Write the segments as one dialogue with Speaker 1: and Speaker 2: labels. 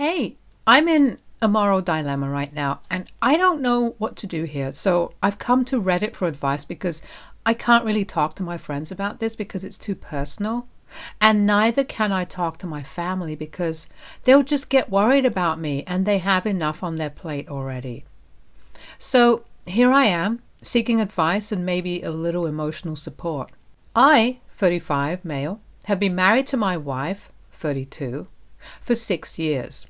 Speaker 1: Hey, I'm in a moral dilemma right now, and I don't know what to do here. So I've come to Reddit for advice because I can't really talk to my friends about this because it's too personal. And neither can I talk to my family because they'll just get worried about me and they have enough on their plate already. So here I am, seeking advice and maybe a little emotional support. I, 35, male, have been married to my wife, 32, for 6 years.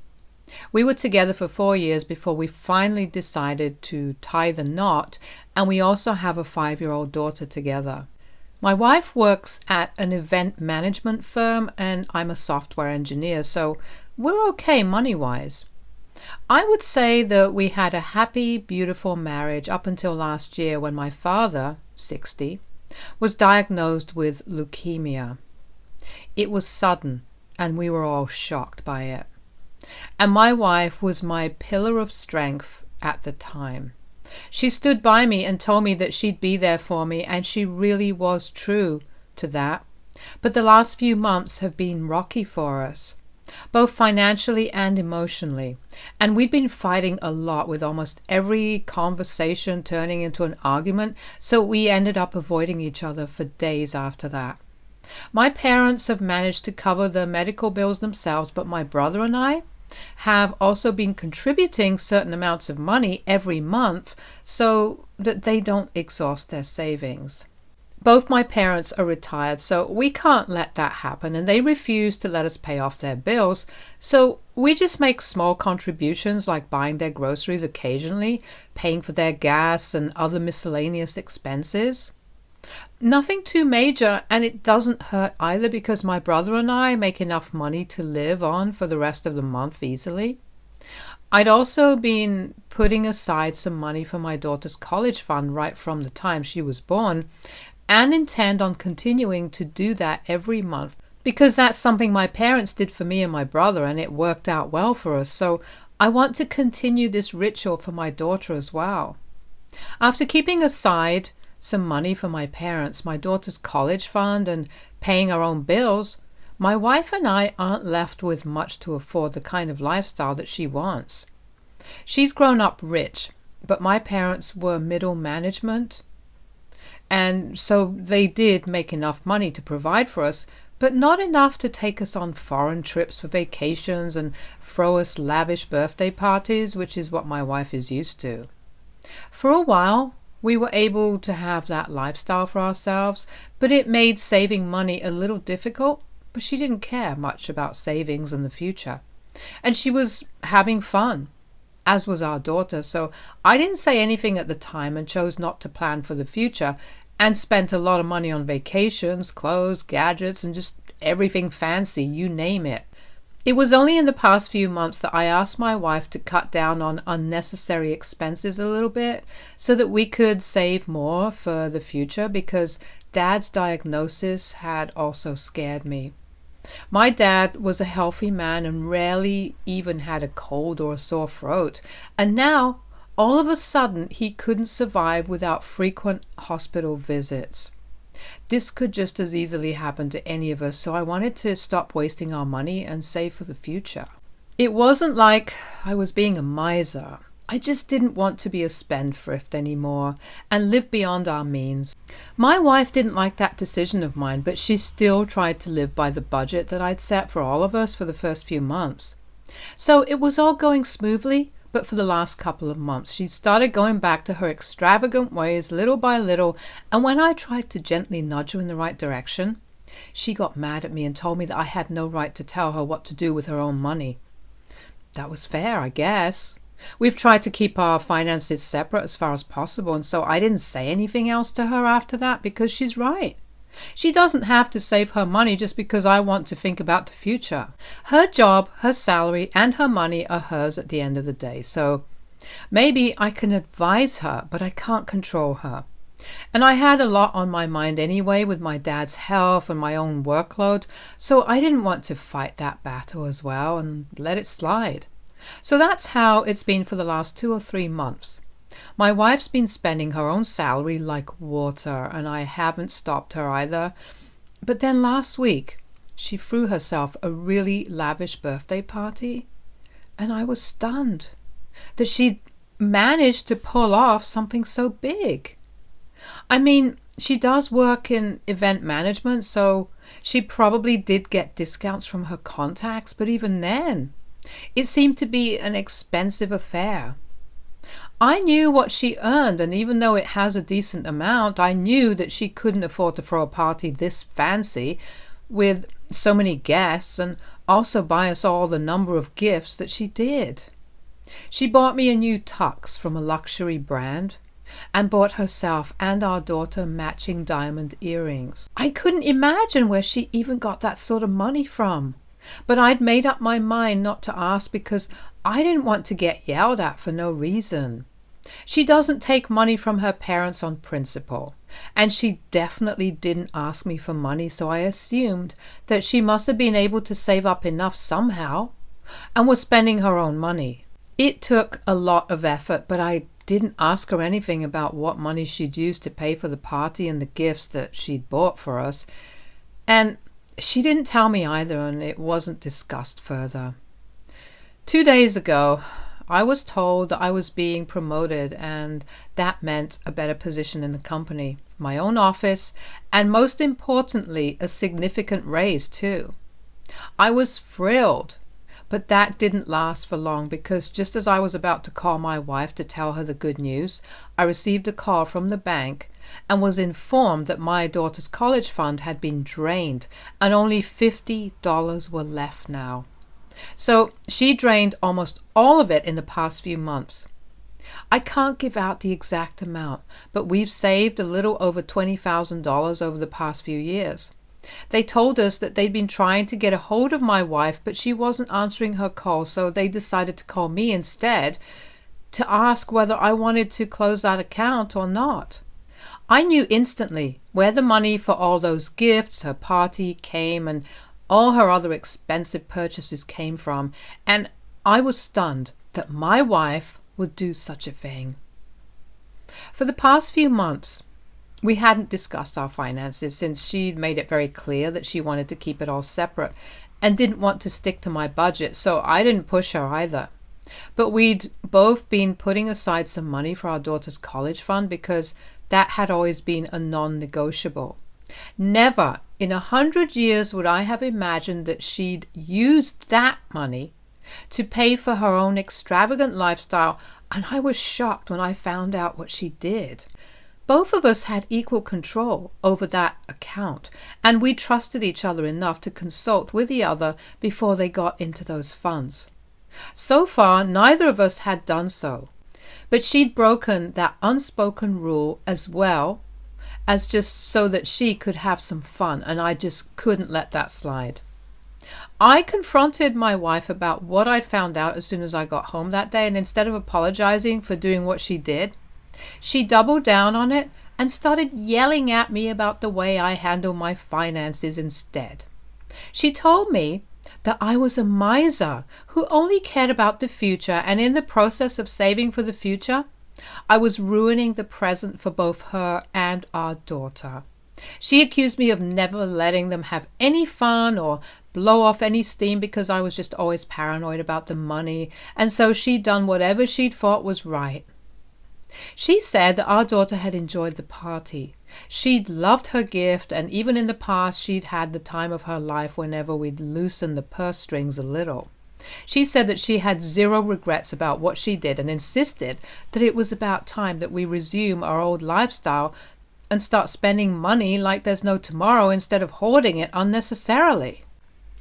Speaker 1: We were together for 4 years before we finally decided to tie the knot, and we also have a 5-year-old daughter together. My wife works at an event management firm, and I'm a software engineer, so we're okay money-wise. I would say that we had a happy, beautiful marriage up until last year when my father, 60, was diagnosed with leukemia. It was sudden, and we were all shocked by it. And my wife was my pillar of strength at the time. She stood by me and told me that she'd be there for me, and she really was true to that. But the last few months have been rocky for us, both financially and emotionally. And we'd been fighting a lot, with almost every conversation turning into an argument, so we ended up avoiding each other for days after that. My parents have managed to cover the medical bills themselves, but my brother and I have also been contributing certain amounts of money every month so that they don't exhaust their savings. Both my parents are retired, so we can't let that happen, and they refuse to let us pay off their bills, so we just make small contributions like buying their groceries occasionally, paying for their gas and other miscellaneous expenses. Nothing too major, and it doesn't hurt either because my brother and I make enough money to live on for the rest of the month easily. I'd also been putting aside some money for my daughter's college fund right from the time she was born, and intend on continuing to do that every month because that's something my parents did for me and my brother, and it worked out well for us, so I want to continue this ritual for my daughter as well. After keeping aside some money for my parents, my daughter's college fund, and paying our own bills, my wife and I aren't left with much to afford the kind of lifestyle that she wants. She's grown up rich, but my parents were middle management, and so they did make enough money to provide for us, but not enough to take us on foreign trips for vacations and throw us lavish birthday parties, which is what my wife is used to. For a while, we were able to have that lifestyle for ourselves, but it made saving money a little difficult, but she didn't care much about savings in the future. And she was having fun, as was our daughter, so I didn't say anything at the time and chose not to plan for the future, and spent a lot of money on vacations, clothes, gadgets, and just everything fancy, you name it. It was only in the past few months that I asked my wife to cut down on unnecessary expenses a little bit so that we could save more for the future, because Dad's diagnosis had also scared me. My dad was a healthy man and rarely even had a cold or a sore throat, and now all of a sudden he couldn't survive without frequent hospital visits. This could just as easily happen to any of us, so I wanted to stop wasting our money and save for the future. It wasn't like I was being a miser. I just didn't want to be a spendthrift anymore and live beyond our means. My wife didn't like that decision of mine, but she still tried to live by the budget that I'd set for all of us for the first few months. So it was all going smoothly, but for the last couple of months, she started going back to her extravagant ways little by little, and when I tried to gently nudge her in the right direction, she got mad at me and told me that I had no right to tell her what to do with her own money. That was fair, I guess. We've tried to keep our finances separate as far as possible, and so I didn't say anything else to her after that because she's right. She doesn't have to save her money just because I want to think about the future. Her job, her salary, and her money are hers at the end of the day. So maybe I can advise her, but I can't control her. And I had a lot on my mind anyway with my dad's health and my own workload, so I didn't want to fight that battle as well and let it slide. So that's how it's been for the last 2 or 3 months. My wife's been spending her own salary like water, and I haven't stopped her either. But then last week, she threw herself a really lavish birthday party, And I was stunned that she'd managed to pull off something so big. I mean, she does work in event management, so she probably did get discounts from her contacts, but even then, it seemed to be an expensive affair. I knew what she earned, and even though it has a decent amount, I knew that she couldn't afford to throw a party this fancy with so many guests and also buy us all the number of gifts that she did. She bought me a new tux from a luxury brand and bought herself and our daughter matching diamond earrings. I couldn't imagine where she even got that sort of money from. But I'd made up my mind not to ask because I didn't want to get yelled at for no reason. She doesn't take money from her parents on principle, and she definitely didn't ask me for money, so I assumed that she must have been able to save up enough somehow and was spending her own money. It took a lot of effort, but I didn't ask her anything about what money she'd used to pay for the party and the gifts that she'd bought for us. And she didn't tell me either, and it wasn't discussed further. 2 days ago, I was told that I was being promoted, and that meant a better position in the company, my own office, and most importantly, a significant raise too. I was thrilled, but that didn't last for long because just as I was about to call my wife to tell her the good news, I received a call from the bank and was informed that my daughter's college fund had been drained and only $50 were left now. So she drained almost all of it in the past few months. I can't give out the exact amount, but we've saved a little over $20,000 over the past few years. They told us that they'd been trying to get a hold of my wife, but she wasn't answering her call, so they decided to call me instead to ask whether I wanted to close that account or not. I knew instantly where the money for all those gifts, her party came, and all her other expensive purchases came from, and I was stunned that my wife would do such a thing. For the past few months, we hadn't discussed our finances since she'd made it very clear that she wanted to keep it all separate and didn't want to stick to my budget, so I didn't push her either. But we'd both been putting aside some money for our daughter's college fund because that had always been a non-negotiable. Never in 100 years would I have imagined that she'd used that money to pay for her own extravagant lifestyle, and I was shocked when I found out what she did. Both of us had equal control over that account, and we trusted each other enough to consult with the other before they got into those funds. So far, neither of us had done so, but she'd broken that unspoken rule as well as just so that she could have some fun, and I just couldn't let that slide. I confronted my wife about what I'd found out as soon as I got home that day, and instead of apologizing for doing what she did, she doubled down on it and started yelling at me about the way I handle my finances instead. She told me that I was a miser who only cared about the future, and in the process of saving for the future, I was ruining the present for both her and our daughter. She accused me of never letting them have any fun or blow off any steam because I was just always paranoid about the money, and so she'd done whatever she'd thought was right. She said that our daughter had enjoyed the party. She'd loved her gift, and even in the past she'd had the time of her life whenever we'd loosened the purse strings a little. She said that she had zero regrets about what she did and insisted that it was about time that we resume our old lifestyle and start spending money like there's no tomorrow instead of hoarding it unnecessarily.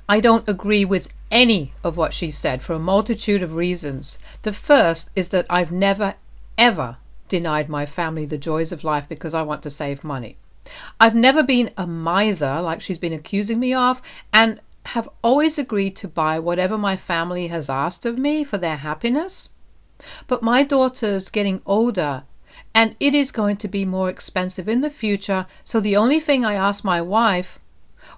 Speaker 1: I don't agree with any of what she said for a multitude of reasons. The first is that I've never, ever denied my family the joys of life because I want to save money. I've never been a miser like she's been accusing me of, and have always agreed to buy whatever my family has asked of me for their happiness. But my daughter's getting older, and it is going to be more expensive in the future, so the only thing I asked my wife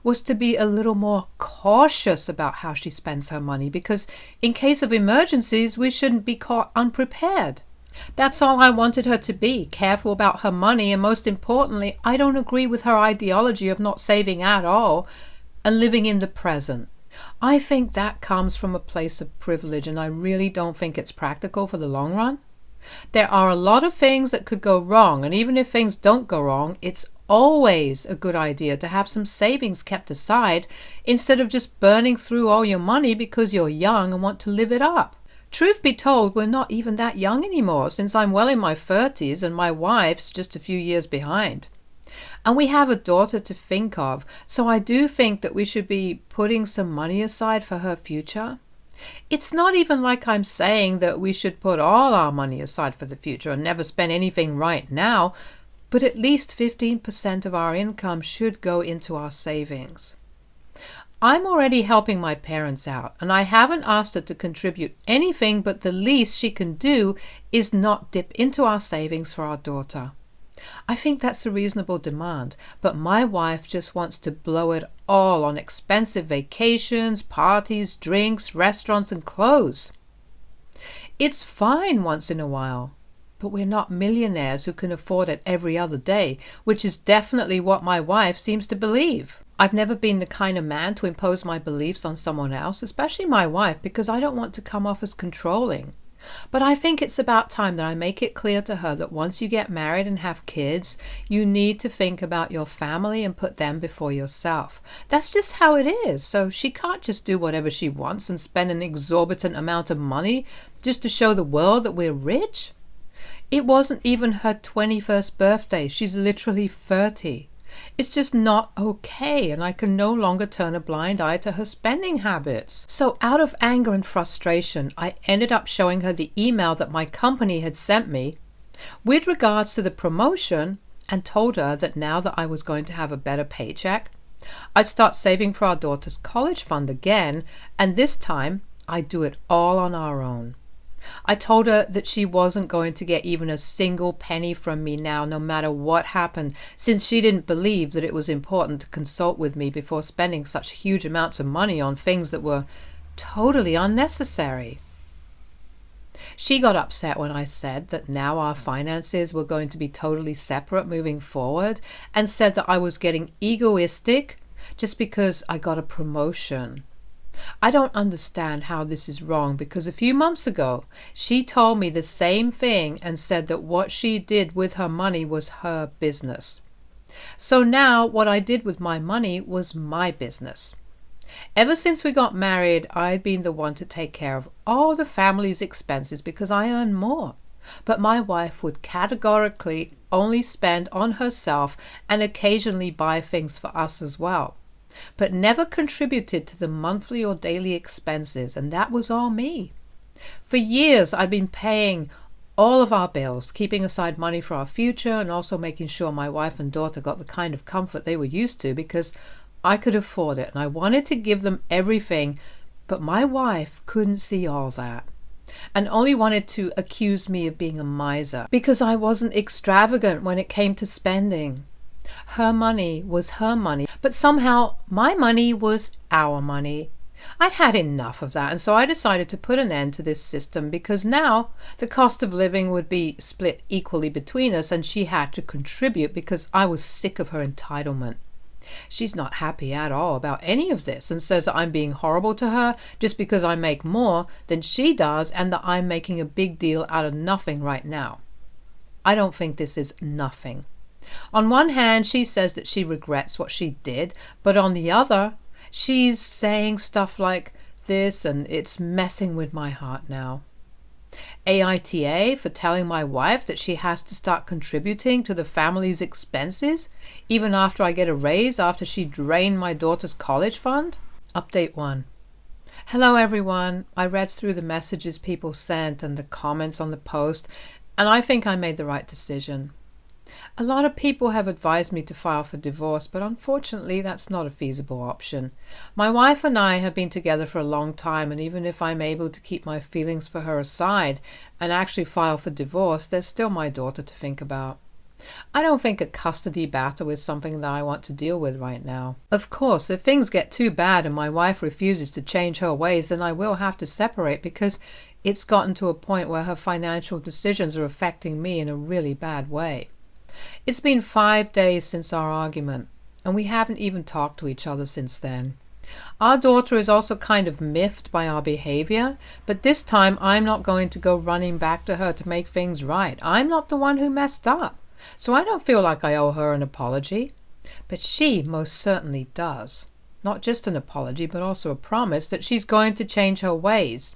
Speaker 1: was to be a little more cautious about how she spends her money, because in case of emergencies, we shouldn't be caught unprepared. That's all I wanted her to be, careful about her money, and most importantly, I don't agree with her ideology of not saving at all and living in the present. I think that comes from a place of privilege, and I really don't think it's practical for the long run. There are a lot of things that could go wrong, and even if things don't go wrong, it's always a good idea to have some savings kept aside instead of just burning through all your money because you're young and want to live it up. Truth be told, we're not even that young anymore, since I'm well in my 30s and my wife's just a few years behind. And we have a daughter to think of, so I do think that we should be putting some money aside for her future. It's not even like I'm saying that we should put all our money aside for the future and never spend anything right now, but at least 15% of our income should go into our savings. I'm already helping my parents out, and I haven't asked her to contribute anything, but the least she can do is not dip into our savings for our daughter. I think that's a reasonable demand, but my wife just wants to blow it all on expensive vacations, parties, drinks, restaurants, and clothes. It's fine once in a while, but we're not millionaires who can afford it every other day, which is definitely what my wife seems to believe. I've never been the kind of man to impose my beliefs on someone else, especially my wife, because I don't want to come off as controlling. But I think it's about time that I make it clear to her that once you get married and have kids, you need to think about your family and put them before yourself. That's just how it is. So she can't just do whatever she wants and spend an exorbitant amount of money just to show the world that we're rich. It wasn't even her 21st birthday. She's literally 30. It's just not okay, and I can no longer turn a blind eye to her spending habits. So out of anger and frustration, I ended up showing her the email that my company had sent me with regards to the promotion, and told her that now that I was going to have a better paycheck, I'd start saving for our daughter's college fund again, and this time I'd do it all on our own. I told her that she wasn't going to get even a single penny from me now, no matter what happened, since she didn't believe that it was important to consult with me before spending such huge amounts of money on things that were totally unnecessary. She got upset when I said that now our finances were going to be totally separate moving forward, and said that I was getting egoistic just because I got a promotion. I don't understand how this is wrong, because a few months ago she told me the same thing and said that what she did with her money was her business. So now what I did with my money was my business. Ever since we got married, I'd been the one to take care of all the family's expenses because I earned more. But my wife would categorically only spend on herself and occasionally buy things for us as well, but never contributed to the monthly or daily expenses, and that was all me. For years I'd been paying all of our bills, keeping aside money for our future, and also making sure my wife and daughter got the kind of comfort they were used to, because I could afford it and I wanted to give them everything. But my wife couldn't see all that and only wanted to accuse me of being a miser because I wasn't extravagant when it came to spending. Her money was her money, but somehow my money was our money. I'd had enough of that, and so I decided to put an end to this system, because now the cost of living would be split equally between us, and she had to contribute because I was sick of her entitlement. She's not happy at all about any of this and says that I'm being horrible to her just because I make more than she does and that I'm making a big deal out of nothing right now. I don't think this is nothing. On one hand, she says that she regrets what she did, but on the other, she's saying stuff like this, and it's messing with my heart now. AITA for telling my wife that she has to start contributing to the family's expenses, even after I get a raise after she drained my daughter's college fund? Update 1. Hello everyone. I read through the messages people sent and the comments on the post, and I think I made the right decision. A lot of people have advised me to file for divorce, but unfortunately that's not a feasible option. My wife and I have been together for a long time, and even if I'm able to keep my feelings for her aside and actually file for divorce, there's still my daughter to think about. I don't think a custody battle is something that I want to deal with right now. Of course, if things get too bad and my wife refuses to change her ways, then I will have to separate, because it's gotten to a point where her financial decisions are affecting me in a really bad way. It's been 5 days since our argument, and we haven't even talked to each other since then. Our daughter is also kind of miffed by our behavior, but this time I'm not going to go running back to her to make things right. I'm not the one who messed up, so I don't feel like I owe her an apology. But she most certainly does. Not just an apology, but also a promise that she's going to change her ways.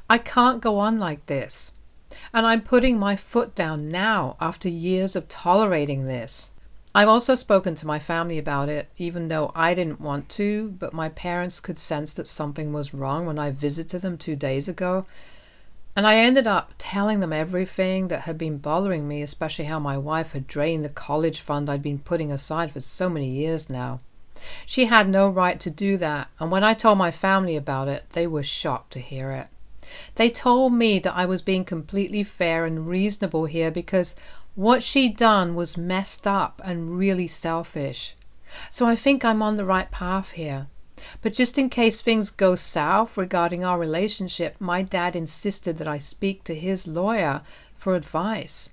Speaker 1: I can't go on like this. And I'm putting my foot down now after years of tolerating this. I've also spoken to my family about it, even though I didn't want to, but my parents could sense that something was wrong when I visited them 2 days ago. And I ended up telling them everything that had been bothering me, especially how my wife had drained the college fund I'd been putting aside for so many years now. She had no right to do that, and when I told my family about it, they were shocked to hear it. They told me that I was being completely fair and reasonable here because what she'd done was messed up and really selfish. So I think I'm on the right path here. But just in case things go south regarding our relationship, my dad insisted that I speak to his lawyer for advice.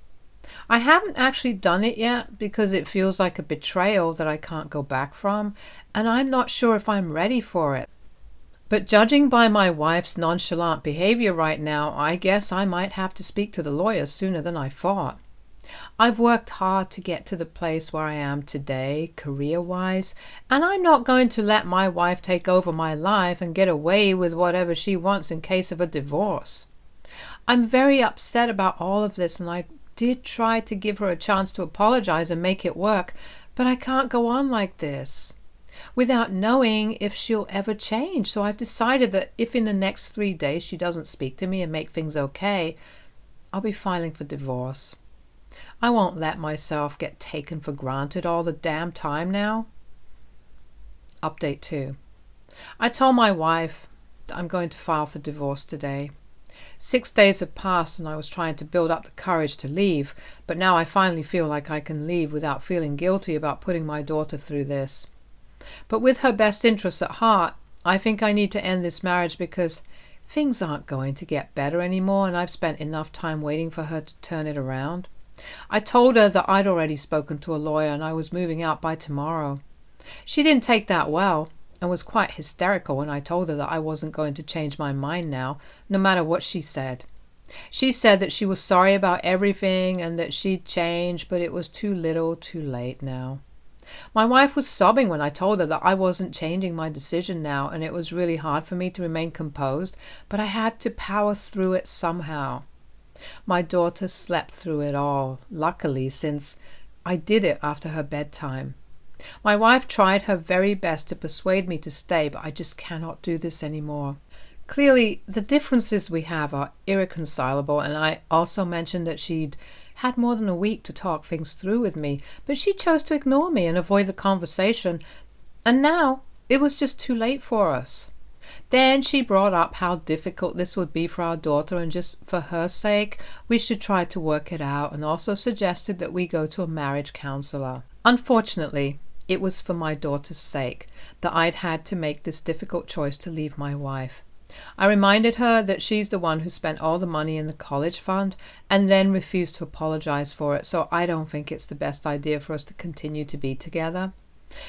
Speaker 1: I haven't actually done it yet because it feels like a betrayal that I can't go back from, and I'm not sure if I'm ready for it. But judging by my wife's nonchalant behavior right now, I guess I might have to speak to the lawyer sooner than I thought. I've worked hard to get to the place where I am today, career-wise, and I'm not going to let my wife take over my life and get away with whatever she wants in case of a divorce. I'm very upset about all of this, and I did try to give her a chance to apologize and make it work, but I can't go on like this without knowing if she'll ever change. So I've decided that if in the next 3 days she doesn't speak to me and make things okay, I'll be filing for divorce. I won't let myself get taken for granted all the damn time now. Update 2. I told my wife that I'm going to file for divorce today. 6 days have passed and I was trying to build up the courage to leave, but now I finally feel like I can leave without feeling guilty about putting my daughter through this. But with her best interests at heart, I think I need to end this marriage because things aren't going to get better anymore, and I've spent enough time waiting for her to turn it around. I told her that I'd already spoken to a lawyer and I was moving out by tomorrow. She didn't take that well and was quite hysterical when I told her that I wasn't going to change my mind now, no matter what she said. She said that she was sorry about everything and that she'd change, but it was too little too late now. My wife was sobbing when I told her that I wasn't changing my decision now, and it was really hard for me to remain composed, but I had to power through it somehow. My daughter slept through it all, luckily, since I did it after her bedtime. My wife tried her very best to persuade me to stay, but I just cannot do this anymore. Clearly, the differences we have are irreconcilable, and I also mentioned that she'd had more than a week to talk things through with me, but she chose to ignore me and avoid the conversation, and now it was just too late for us. Then she brought up how difficult this would be for our daughter, and just for her sake, we should try to work it out, and also suggested that we go to a marriage counselor. Unfortunately, it was for my daughter's sake that I'd had to make this difficult choice to leave my wife. I reminded her that she's the one who spent all the money in the college fund and then refused to apologize for it, so I don't think it's the best idea for us to continue to be together.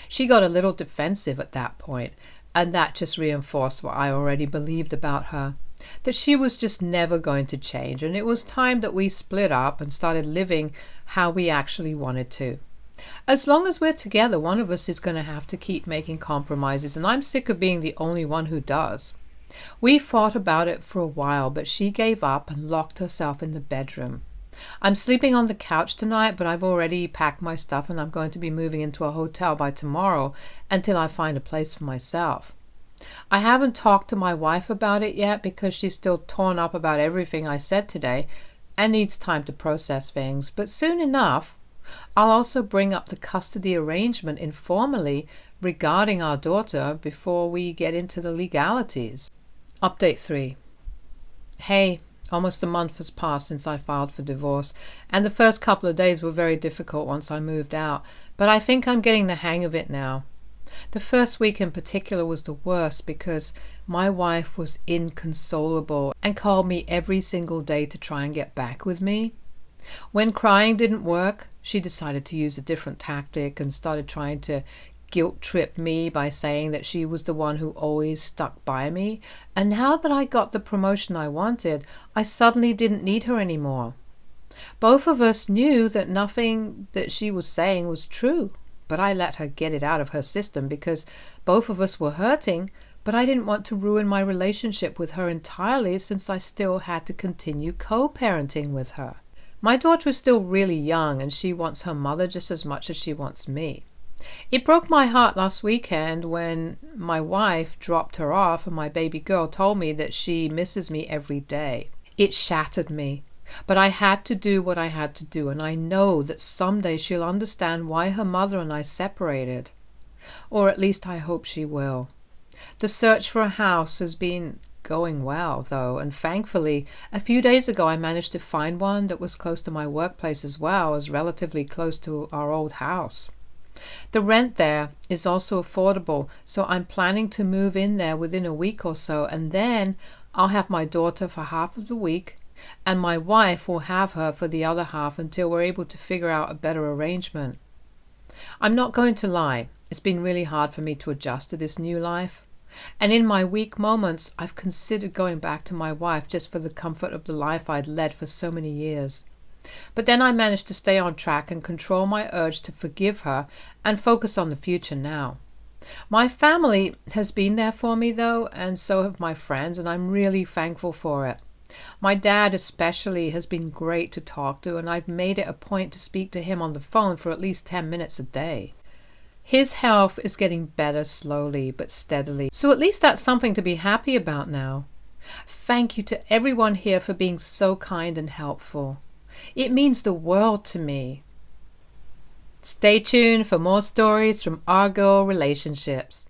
Speaker 1: She got a little defensive at that point, and that just reinforced what I already believed about her, that she was just never going to change, and it was time that we split up and started living how we actually wanted to. As long as we're together, one of us is going to have to keep making compromises, and I'm sick of being the only one who does. We fought about it for a while, but she gave up and locked herself in the bedroom. I'm sleeping on the couch tonight, but I've already packed my stuff and I'm going to be moving into a hotel by tomorrow until I find a place for myself. I haven't talked to my wife about it yet because she's still torn up about everything I said today and needs time to process things, but soon enough I'll also bring up the custody arrangement informally regarding our daughter before we get into the legalities. Update 3. Hey, almost a month has passed since I filed for divorce, and the first couple of days were very difficult once I moved out, but I think I'm getting the hang of it now. The first week in particular was the worst because my wife was inconsolable and called me every single day to try and get back with me. When crying didn't work, she decided to use a different tactic and started trying to guilt-tripped me by saying that she was the one who always stuck by me. And now that I got the promotion I wanted, I suddenly didn't need her anymore. Both of us knew that nothing that she was saying was true, but I let her get it out of her system because both of us were hurting, but I didn't want to ruin my relationship with her entirely since I still had to continue co-parenting with her. My daughter is still really young and she wants her mother just as much as she wants me. It broke my heart last weekend when my wife dropped her off and my baby girl told me that she misses me every day. It shattered me, but I had to do what I had to do, and I know that someday she'll understand why her mother and I separated. Or at least I hope she will. The search for a house has been going well, though, and thankfully, a few days ago I managed to find one that was close to my workplace as well as relatively close to our old house. The rent there is also affordable, so I'm planning to move in there within a week or so, and then I'll have my daughter for half of the week, and my wife will have her for the other half until we're able to figure out a better arrangement. I'm not going to lie, it's been really hard for me to adjust to this new life. And in my weak moments, I've considered going back to my wife just for the comfort of the life I'd led for so many years. But then I managed to stay on track and control my urge to forgive her and focus on the future now. My family has been there for me though, and so have my friends, and I'm really thankful for it. My dad especially has been great to talk to, and I've made it a point to speak to him on the phone for at least 10 minutes a day. His health is getting better slowly but steadily, so at least that's something to be happy about now. Thank you to everyone here for being so kind and helpful. It means the world to me. Stay tuned for more stories from our girl relationships.